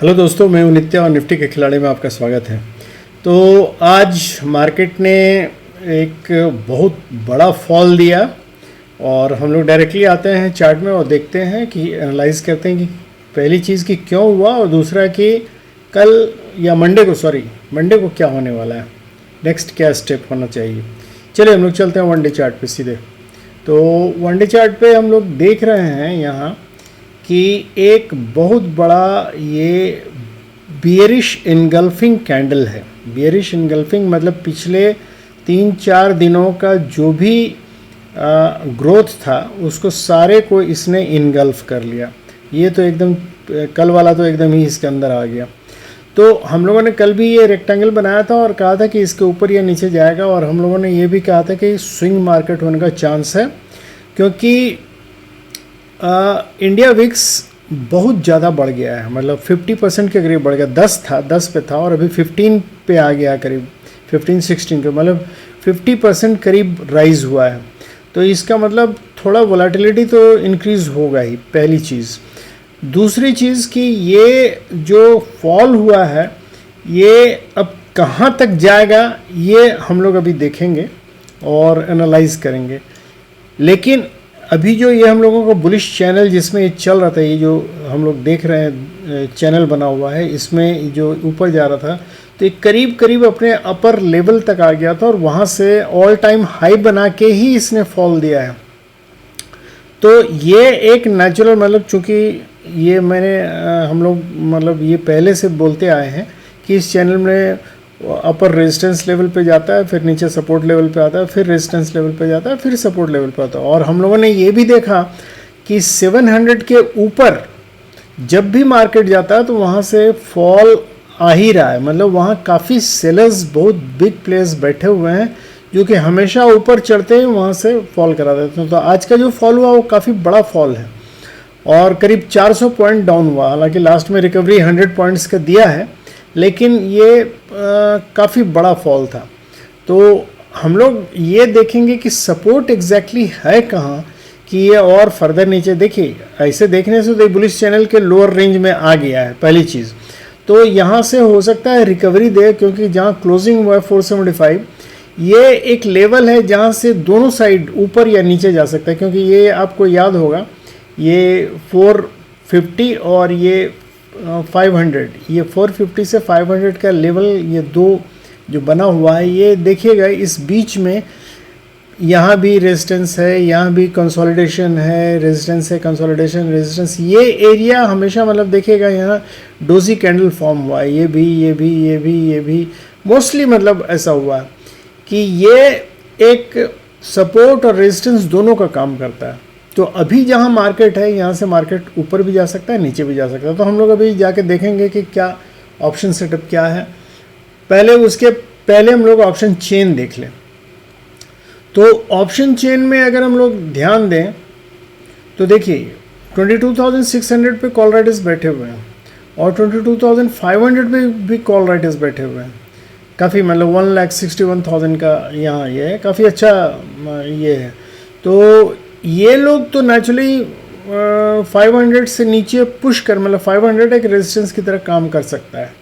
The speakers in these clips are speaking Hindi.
हेलो दोस्तों, मैं हूं नित्या और निफ्टी के खिलाड़ी में आपका स्वागत है। तो आज मार्केट ने एक बहुत बड़ा फॉल दिया और हम लोग डायरेक्टली आते हैं चार्ट में और देखते हैं कि एनालाइज करते हैं कि पहली चीज़ कि क्यों हुआ और दूसरा कि कल या मंडे को क्या होने वाला है, नेक्स्ट क्या स्टेप होना चाहिए। चलिए हम लोग चलते हैं वन डे चार्ट पे सीधे। तो वन डे चार्ट पे हम लोग देख रहे हैं यहाँ कि एक बहुत बड़ा ये बियरिश इनगल्फिंग कैंडल है। बियरिश इनगल्फिंग मतलब पिछले 3-4 दिनों का जो भी ग्रोथ था उसको सारे को इसने इनगल्फ कर लिया। ये तो एकदम कल वाला तो एकदम ही इसके अंदर आ गया। तो हम लोगों ने कल भी ये रेक्टेंगल बनाया था और कहा था कि इसके ऊपर या नीचे जाएगा, और हम लोगों ने ये भी कहा था कि स्विंग मार्केट होने का चांस है, क्योंकि इंडिया विक्स बहुत ज़्यादा बढ़ गया है। मतलब 50% के करीब बढ़ गया। 10 पे था और अभी 15 पे आ गया, करीब 15-16 पे, मतलब 50% करीब राइज हुआ है। तो इसका मतलब थोड़ा वोलेटिलिटी तो इंक्रीज़ होगा ही, पहली चीज़। दूसरी चीज़ कि ये जो फॉल हुआ है ये अब कहाँ तक जाएगा ये हम लोग अभी देखेंगे और एनालाइज करेंगे। लेकिन अभी जो ये हम लोगों को बुलिश चैनल जिसमें ये चल रहा था, ये जो हम लोग देख रहे हैं चैनल बना हुआ है, इसमें जो ऊपर जा रहा था तो ये करीब करीब अपने अपर लेवल तक आ गया था और वहाँ से ऑल टाइम हाई बना के ही इसने फॉल दिया है। तो ये एक नेचुरल, मतलब चूँकि ये हम लोग मतलब ये पहले से बोलते आए हैं कि इस चैनल में अपर रेजिस्टेंस लेवल पे जाता है, फिर नीचे सपोर्ट लेवल पे आता है, फिर रेजिस्टेंस लेवल पे जाता है, फिर सपोर्ट लेवल पे आता है। और हम लोगों ने ये भी देखा कि 700 के ऊपर जब भी मार्केट जाता है तो वहाँ से फॉल आ ही रहा है। मतलब वहाँ काफ़ी सेलर्स, बहुत बिग प्लेयर्स बैठे हुए हैं जो कि हमेशा ऊपर चढ़ते हैं वहाँ से फॉल करा देते हैं। तो आज का जो फॉल हुआ वो काफ़ी बड़ा फॉल है और करीब 400 पॉइंट डाउन हुआ। हालांकि लास्ट में रिकवरी 100 पॉइंट्स का दिया है, लेकिन ये काफ़ी बड़ा फॉल था। तो हम लोग ये देखेंगे कि सपोर्ट एग्जैक्टली है कहाँ, कि ये और फर्दर नीचे। देखिए ऐसे देखने से तो बुलिश चैनल के लोअर रेंज में आ गया है, पहली चीज़। तो यहाँ से हो सकता है रिकवरी दे, क्योंकि जहाँ क्लोजिंग हुआ है 475, ये एक लेवल है जहाँ से दोनों साइड ऊपर या नीचे जा सकता है। क्योंकि ये आपको याद होगा, ये 450 और ये 500, ये 450 से 500 का लेवल, ये दो जो बना हुआ है, ये देखिएगा इस बीच में यहाँ भी रेजिस्टेंस है, यहाँ भी कंसोलिडेशन है, रेजिस्टेंस है, कंसोलिडेशन, रेजिस्टेंस। ये एरिया हमेशा, मतलब देखिएगा यहाँ डोजी कैंडल फॉर्म हुआ है, ये भी मोस्टली मतलब ऐसा हुआ है कि ये एक सपोर्ट और रेजिस्टेंस दोनों का काम करता है। तो अभी जहाँ मार्केट है यहाँ से मार्केट ऊपर भी जा सकता है, नीचे भी जा सकता है। तो हम लोग अभी जाके देखेंगे कि क्या ऑप्शन सेटअप क्या है। उसके पहले हम लोग ऑप्शन चेन देख लें। तो ऑप्शन चेन में अगर हम लोग ध्यान दें तो देखिए 22,600 पे कॉल राइटर्स बैठे हुए हैं और 22,500 पे भी कॉल राइटर्स बैठे हुए हैं। काफ़ी, मतलब 1,61,000 का यहाँ ये है, काफ़ी अच्छा ये है। तो ये लोग तो नेचुरली 500 से नीचे पुश कर, मतलब 500 एक रेजिस्टेंस की तरह काम कर सकता है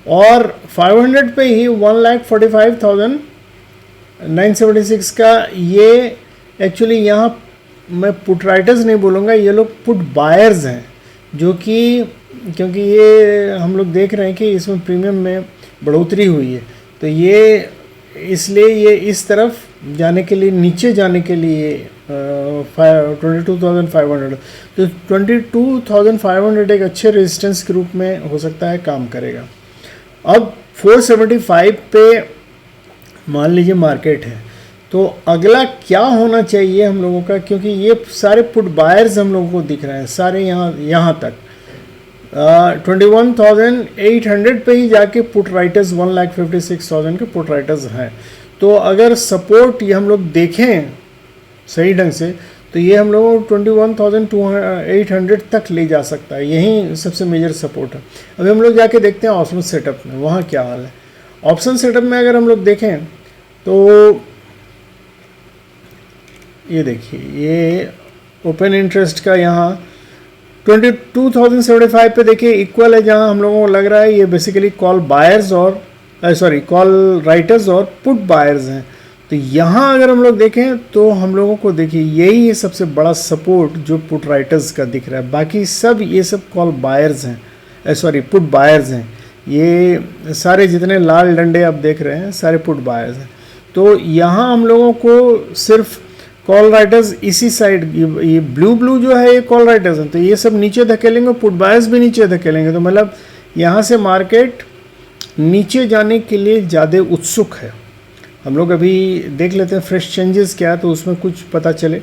और 500 पे ही 1,45,976 का ये एक्चुअली, यहाँ मैं पुट राइटर्स नहीं बोलूँगा, ये लोग पुट बायर्स हैं, जो कि क्योंकि ये हम लोग देख रहे हैं कि इसमें प्रीमियम में बढ़ोतरी हुई है, तो ये इसलिए ये इस तरफ जाने के लिए, नीचे जाने के लिए 22,500, तो 22,500 एक अच्छे रेजिस्टेंस के रूप में हो सकता है काम करेगा। अब 475 पे मान लीजिए मार्केट है, तो अगला क्या होना चाहिए हम लोगों का, क्योंकि ये सारे पुट बायर्स हम लोगों को दिख रहे हैं सारे यहाँ तक। 21,800 पे ही जाके पुट राइटर्स 1,56,000 के पुट राइटर्स हैं। तो अगर सपोर्ट ये हम लोग देखें सही ढंग से, तो ये हम लोगों को 21,800 तक ले जा सकता है, यही सबसे मेजर सपोर्ट है। अभी हम लोग जाके देखते हैं ऑप्शन सेटअप में वहाँ क्या हाल है। ऑप्शन सेटअप में अगर हम लोग देखें तो ये देखिए, ये ओपन इंटरेस्ट का यहाँ 22,075 पे देखिए इक्वल है, जहां हम लोगों को लग रहा है ये बेसिकली कॉल बायर्स और कॉल राइटर्स और पुट बायर्स हैं। तो यहाँ अगर हम लोग देखें तो हम लोगों को देखिए यही है सबसे बड़ा सपोर्ट जो पुट राइटर्स का दिख रहा है, बाकी सब ये सब कॉल बायर्स हैं, पुट बायर्स हैं। ये सारे जितने लाल डंडे आप देख रहे हैं सारे पुट बायर्स हैं। तो यहाँ हम लोगों को सिर्फ कॉल राइटर्स इसी साइड, ये ब्लू जो है ये कॉल राइटर्स हैं, तो ये सब नीचे धकेलेंगे, पुट बायर्स भी नीचे धकेलेंगे। तो मतलब यहाँ से मार्केट नीचे जाने के लिए ज़्यादा उत्सुक है। हम लोग अभी देख लेते हैं फ्रेश चेंजेस क्या है, तो उसमें कुछ पता चले।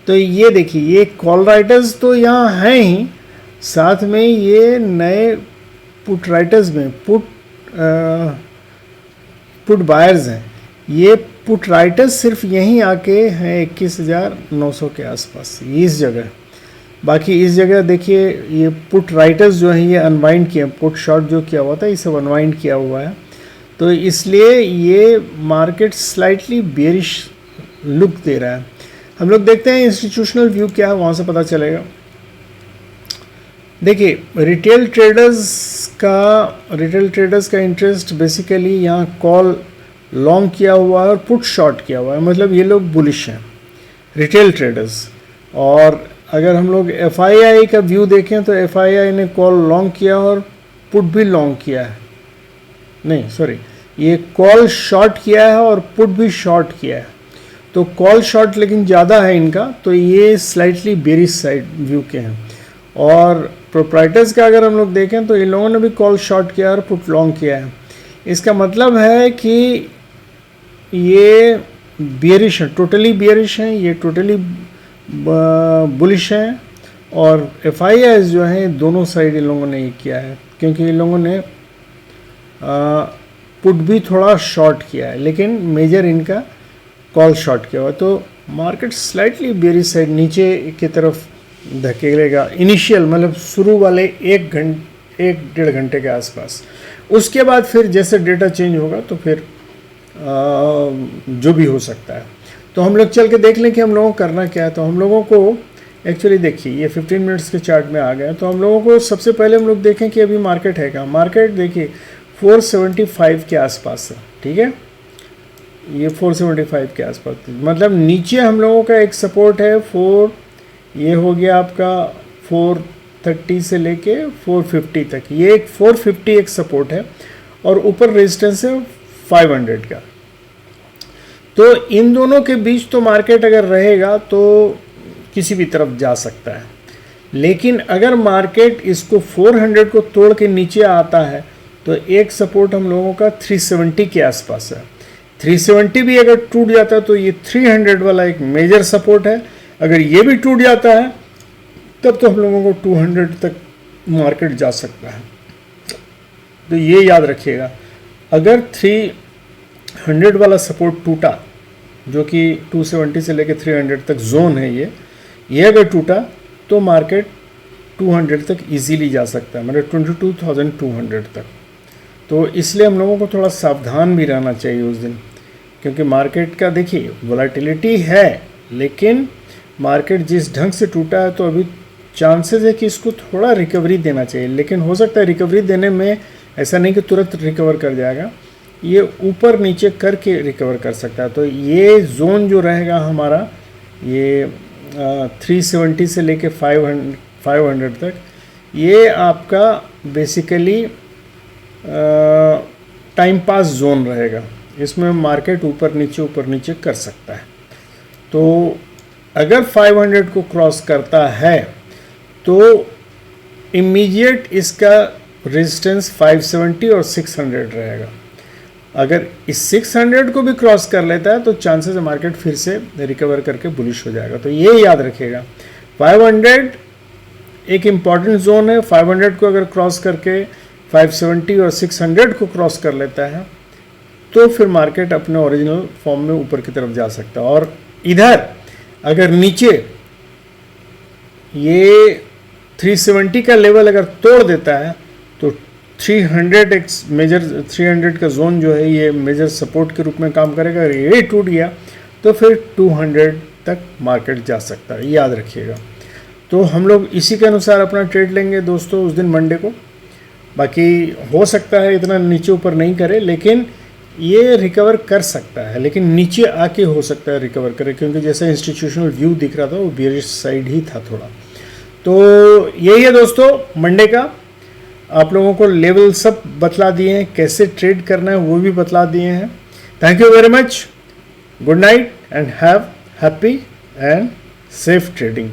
तो ये देखिए ये कॉल राइटर्स तो यहाँ हैं ही, साथ में ये नए पुट राइटर्स में पुट बायर्स हैं। ये पुट राइटर्स सिर्फ यहीं आके हैं 21,900 के आसपास, इस जगह। बाकी इस जगह देखिए ये पुट राइटर्स जो हैं ये अनवाइंड किए, पुट शॉर्ट जो किया हुआ था ये सब अनवाइंड किया हुआ है। तो इसलिए ये मार्केट स्लाइटली बेरिश लुक दे रहा है। हम लोग देखते हैं इंस्टीट्यूशनल व्यू क्या है, वहाँ से पता चलेगा। देखिए रिटेल ट्रेडर्स का इंटरेस्ट बेसिकली यहाँ कॉल लॉन्ग किया हुआ है और पुट शॉर्ट किया हुआ है, मतलब ये लोग बुलिश हैं रिटेल ट्रेडर्स। और अगर हम लोग FII का व्यू देखें तो FII ने कॉल लॉन्ग किया और पुट भी लॉन्ग किया है, नहीं सॉरी, ये कॉल शॉर्ट किया है और पुट भी शॉर्ट किया है। तो कॉल शॉर्ट लेकिन ज़्यादा है इनका, तो ये स्लाइटली बेरिश साइड व्यू के हैं। और प्रोप्राइटर्स का अगर हम लोग देखें तो इन लोगों ने भी कॉल शॉर्ट किया और पुट लॉन्ग किया है। इसका मतलब है कि ये बियरिश है, टोटली बियरिश हैं, ये टोटली बुलिश हैं। और FIIs जो हैं दोनों साइड इन लोगों ने ये किया है, क्योंकि इन लोगों ने पुट भी थोड़ा शॉर्ट किया है, लेकिन मेजर इनका कॉल शॉर्ट किया हुआ। तो मार्केट स्लाइटली बियरिश साइड नीचे की तरफ धकेलेगा इनिशियल, मतलब शुरू वाले 1-1.5 घंटे के आसपास। उसके बाद फिर जैसे डेटा चेंज होगा तो फिर जो भी हो सकता है। तो हम लोग चल के देख लें कि हम लोगों को करना क्या है। तो हम लोगों को एक्चुअली देखिए ये 15 मिनट्स के चार्ट में आ गया। तो हम लोगों को सबसे पहले हम लोग देखें कि अभी मार्केट है क्या। मार्केट देखिए 475 के आसपास है, ठीक है, ये 475 के आसपास, मतलब नीचे हम लोगों का एक सपोर्ट है 4, ये हो गया आपका 430 से लेके 450 तक, ये एक 450 एक सपोर्ट है और ऊपर रेजिस्टेंस है 500 का। तो इन दोनों के बीच तो मार्केट अगर रहेगा तो किसी भी तरफ जा सकता है। लेकिन अगर मार्केट इसको 400 को तोड़ के नीचे आता है तो एक सपोर्ट हम लोगों का 370 के आसपास है। 370 भी अगर टूट जाता है तो ये 300 वाला एक मेजर सपोर्ट है। अगर ये भी टूट जाता है तब तो हम लोगों को 200 तक मार्केट जा सकता है। तो ये याद रखिएगा, अगर 300 वाला सपोर्ट टूटा, जो कि 270 से लेकर 300 तक जोन है, ये अगर टूटा तो मार्केट 200 तक इजीली जा सकता है, मतलब 22,200 तक। तो इसलिए हम लोगों को थोड़ा सावधान भी रहना चाहिए उस दिन, क्योंकि मार्केट का देखिए वोलेटिलिटी है, लेकिन मार्केट जिस ढंग से टूटा है तो अभी चांसेस है कि इसको थोड़ा रिकवरी देना चाहिए। लेकिन हो सकता है रिकवरी देने में ऐसा नहीं कि तुरंत रिकवर कर जाएगा, ये ऊपर नीचे करके रिकवर कर सकता है। तो ये जोन जो रहेगा हमारा, ये 370 से लेके 500 तक, ये आपका बेसिकली टाइम पास जोन रहेगा। इसमें मार्केट ऊपर नीचे कर सकता है। तो अगर 500 को क्रॉस करता है तो इमीडिएट इसका रेजिस्टेंस 570 और 600 रहेगा। अगर इस 600 को भी क्रॉस कर लेता है तो चांसेस है मार्केट फिर से रिकवर करके बुलिश हो जाएगा। तो ये याद रखिएगा, 500 एक इम्पॉर्टेंट जोन है। 500 को अगर क्रॉस करके 570 और 600 को क्रॉस कर लेता है तो फिर मार्केट अपने ओरिजिनल फॉर्म में ऊपर की तरफ जा सकता है। और इधर अगर नीचे ये 370 का लेवल अगर तोड़ देता है तो 300 का जोन जो है ये मेजर सपोर्ट के रूप में काम करेगा। अगर ये टूट गया तो फिर 200 तक मार्केट जा सकता है, याद रखिएगा। तो हम लोग इसी के अनुसार अपना ट्रेड लेंगे दोस्तों उस दिन मंडे को। बाकी हो सकता है इतना नीचे ऊपर नहीं करे, लेकिन ये रिकवर कर सकता है, लेकिन नीचे आके हो सकता है रिकवर करे, क्योंकि जैसा इंस्टीट्यूशनल व्यू दिख रहा था वो बेयरिश साइड ही था थोड़ा। तो यही है दोस्तों मंडे का, आप लोगों को लेवल सब बतला दिए हैं, कैसे ट्रेड करना है वो भी बतला दिए हैं। Thank you very much, good night and have happy and safe trading.